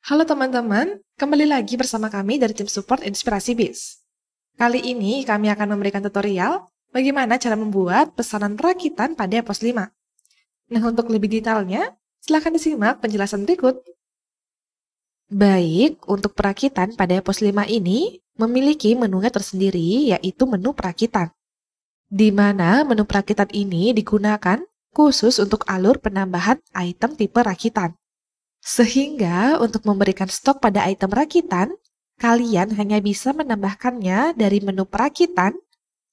Halo teman-teman, kembali lagi bersama kami dari tim support Inspirasi Biz. Kali ini kami akan memberikan tutorial bagaimana cara membuat pesanan perakitan pada pos 5. Nah, untuk lebih detailnya, silakan disimak penjelasan berikut. Baik, untuk perakitan pada pos 5 ini memiliki menunya tersendiri, yaitu menu perakitan. Di mana menu perakitan ini digunakan khusus untuk alur penambahan item tipe rakitan. Sehingga untuk memberikan stok pada item rakitan, kalian hanya bisa menambahkannya dari menu perakitan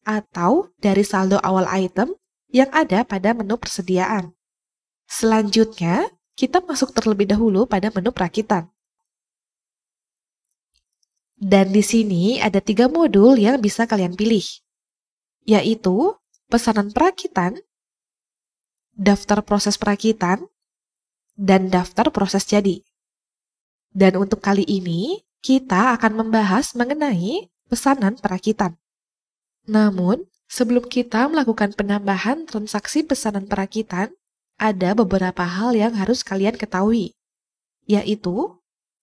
atau dari saldo awal item yang ada pada menu persediaan. Selanjutnya, kita masuk terlebih dahulu pada menu perakitan. Dan di sini ada 3 modul yang bisa kalian pilih, yaitu pesanan perakitan, daftar proses perakitan, dan daftar proses jadi. Dan untuk kali ini, kita akan membahas mengenai pesanan perakitan. Namun, sebelum kita melakukan penambahan transaksi pesanan perakitan, ada beberapa hal yang harus kalian ketahui, yaitu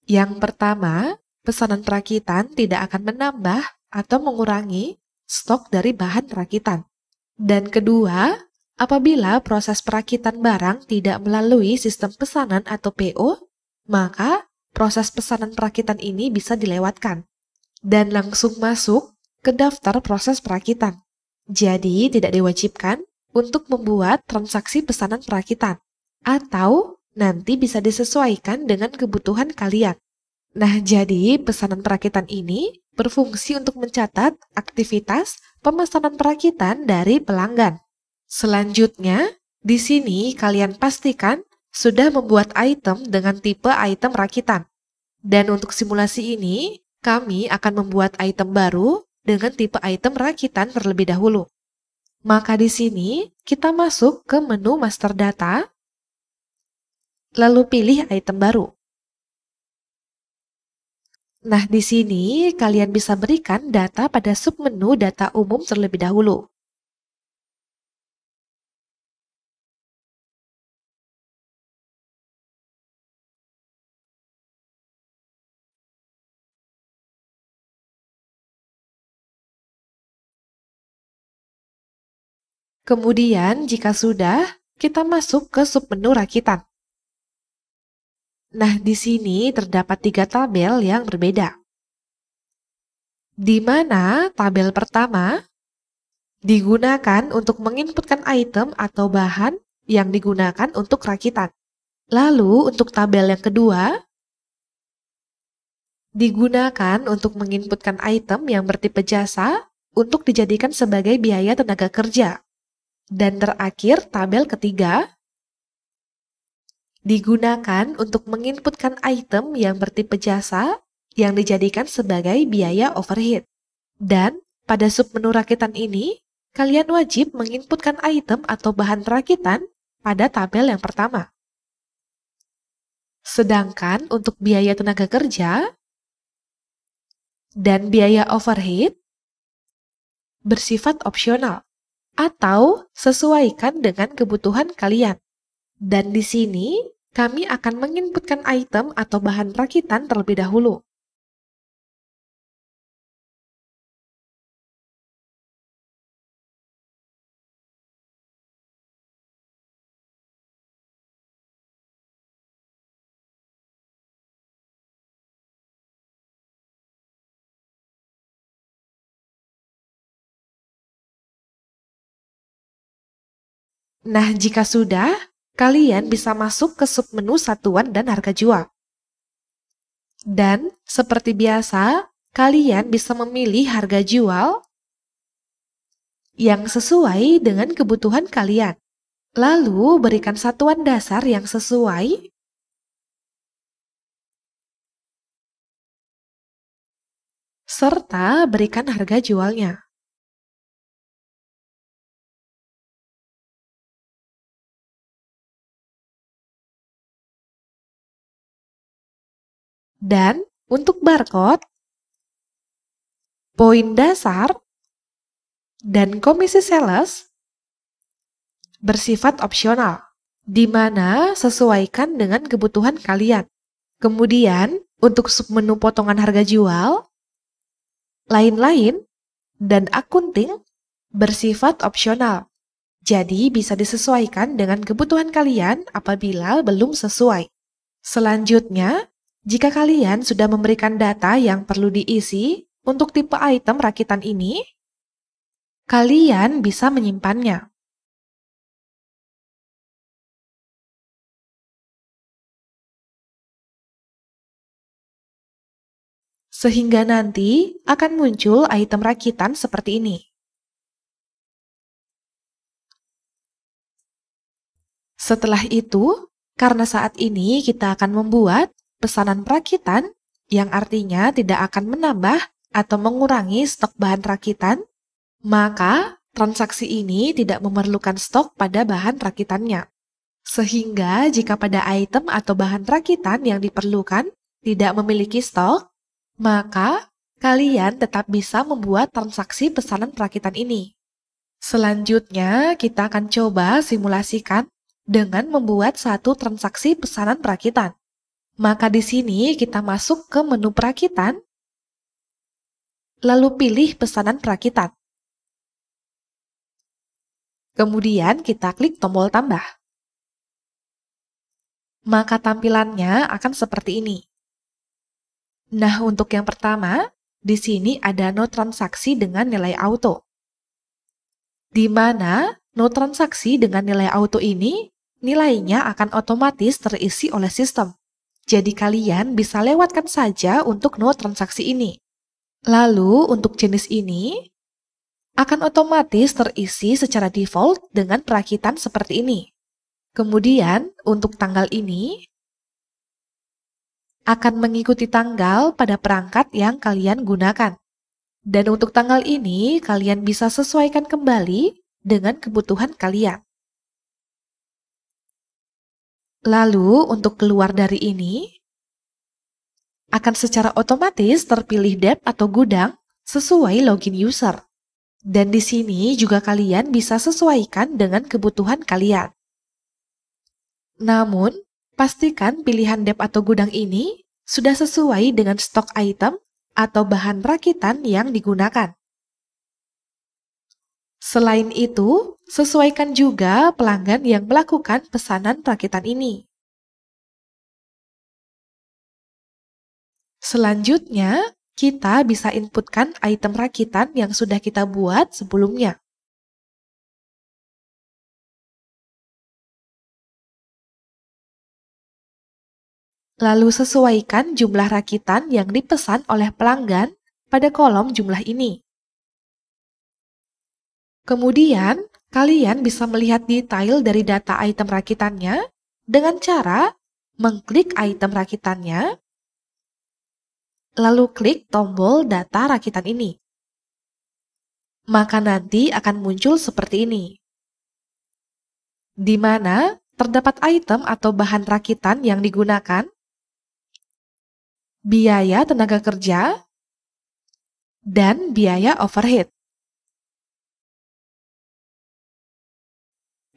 yang pertama, pesanan perakitan tidak akan menambah atau mengurangi stok dari bahan perakitan. Dan kedua, apabila proses perakitan barang tidak melalui sistem pesanan atau PO, maka proses pesanan perakitan ini bisa dilewatkan dan langsung masuk ke daftar proses perakitan. Jadi tidak diwajibkan untuk membuat transaksi pesanan perakitan, atau nanti bisa disesuaikan dengan kebutuhan kalian. Nah, jadi pesanan perakitan ini berfungsi untuk mencatat aktivitas pemesanan perakitan dari pelanggan. Selanjutnya, di sini kalian pastikan sudah membuat item dengan tipe item rakitan. Dan untuk simulasi ini, kami akan membuat item baru dengan tipe item rakitan terlebih dahulu. Maka di sini, kita masuk ke menu master data, lalu pilih item baru. Nah, di sini kalian bisa berikan data pada submenu data umum terlebih dahulu. Kemudian, jika sudah, kita masuk ke submenu rakitan. Nah, di sini terdapat 3 tabel yang berbeda. Di mana tabel pertama digunakan untuk menginputkan item atau bahan yang digunakan untuk rakitan. Lalu, untuk tabel yang kedua, digunakan untuk menginputkan item yang bertipe jasa untuk dijadikan sebagai biaya tenaga kerja. Dan terakhir, tabel ketiga digunakan untuk menginputkan item yang bertipe jasa yang dijadikan sebagai biaya overhead. Dan pada submenu rakitan ini, kalian wajib menginputkan item atau bahan rakitan pada tabel yang pertama. Sedangkan untuk biaya tenaga kerja dan biaya overhead bersifat opsional atau sesuaikan dengan kebutuhan kalian. Dan di sini, kami akan menginputkan item atau bahan rakitan terlebih dahulu. Nah, jika sudah, kalian bisa masuk ke submenu satuan dan harga jual. Dan seperti biasa, kalian bisa memilih harga jual yang sesuai dengan kebutuhan kalian. Lalu berikan satuan dasar yang sesuai serta berikan harga jualnya. Dan untuk barcode, poin dasar, dan komisi sales bersifat opsional, di mana sesuaikan dengan kebutuhan kalian. Kemudian, untuk submenu potongan harga jual, lain-lain, dan akunting bersifat opsional. Jadi bisa disesuaikan dengan kebutuhan kalian apabila belum sesuai. Selanjutnya, jika kalian sudah memberikan data yang perlu diisi untuk tipe item rakitan ini, kalian bisa menyimpannya. Sehingga nanti akan muncul item rakitan seperti ini. Setelah itu, karena saat ini kita akan membuat pesanan perakitan yang artinya tidak akan menambah atau mengurangi stok bahan rakitan, maka transaksi ini tidak memerlukan stok pada bahan rakitannya. Sehingga jika pada item atau bahan rakitan yang diperlukan tidak memiliki stok, maka kalian tetap bisa membuat transaksi pesanan perakitan ini. Selanjutnya, kita akan coba simulasikan dengan membuat satu transaksi pesanan perakitan. Maka di sini kita masuk ke menu perakitan, lalu pilih pesanan perakitan. Kemudian kita klik tombol tambah. Maka tampilannya akan seperti ini. Nah, untuk yang pertama, di sini ada no transaksi dengan nilai auto. Di mana no transaksi dengan nilai auto ini, nilainya akan otomatis terisi oleh sistem. Jadi kalian bisa lewatkan saja untuk no transaksi ini. Lalu untuk jenis ini, akan otomatis terisi secara default dengan perakitan seperti ini. Kemudian untuk tanggal ini, akan mengikuti tanggal pada perangkat yang kalian gunakan. Dan untuk tanggal ini, kalian bisa sesuaikan kembali dengan kebutuhan kalian. Lalu, untuk keluar dari ini, akan secara otomatis terpilih dep atau gudang sesuai login user. Dan di sini juga kalian bisa sesuaikan dengan kebutuhan kalian. Namun, pastikan pilihan dep atau gudang ini sudah sesuai dengan stok item atau bahan rakitan yang digunakan. Selain itu, sesuaikan juga pelanggan yang melakukan pesanan rakitan ini. Selanjutnya, kita bisa inputkan item rakitan yang sudah kita buat sebelumnya. Lalu sesuaikan jumlah rakitan yang dipesan oleh pelanggan pada kolom jumlah ini. Kemudian, kalian bisa melihat detail dari data item rakitannya dengan cara mengklik item rakitannya, lalu klik tombol data rakitan ini. Maka nanti akan muncul seperti ini, di mana terdapat item atau bahan rakitan yang digunakan, biaya tenaga kerja, dan biaya overhead.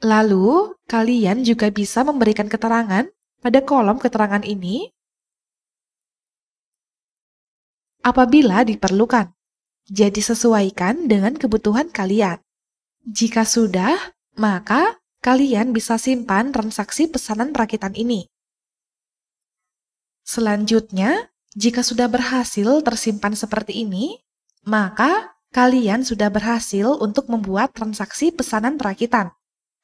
Lalu, kalian juga bisa memberikan keterangan pada kolom keterangan ini apabila diperlukan. Jadi sesuaikan dengan kebutuhan kalian. Jika sudah, maka kalian bisa simpan transaksi pesanan rakitan ini. Selanjutnya, jika sudah berhasil tersimpan seperti ini, maka kalian sudah berhasil untuk membuat transaksi pesanan rakitan.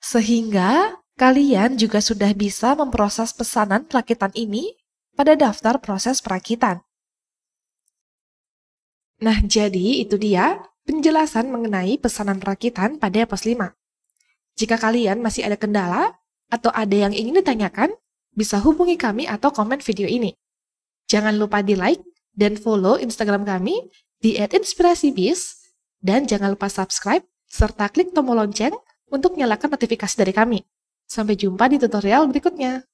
Sehingga kalian juga sudah bisa memproses pesanan rakitan ini pada daftar proses perakitan. Nah, jadi itu dia penjelasan mengenai pesanan rakitan pada pos 5. Jika kalian masih ada kendala atau ada yang ingin ditanyakan, bisa hubungi kami atau komen video ini. Jangan lupa di like dan follow Instagram kami di @inspirasibiz, dan jangan lupa subscribe serta klik tombol lonceng untuk nyalakan notifikasi dari kami. Sampai jumpa di tutorial berikutnya.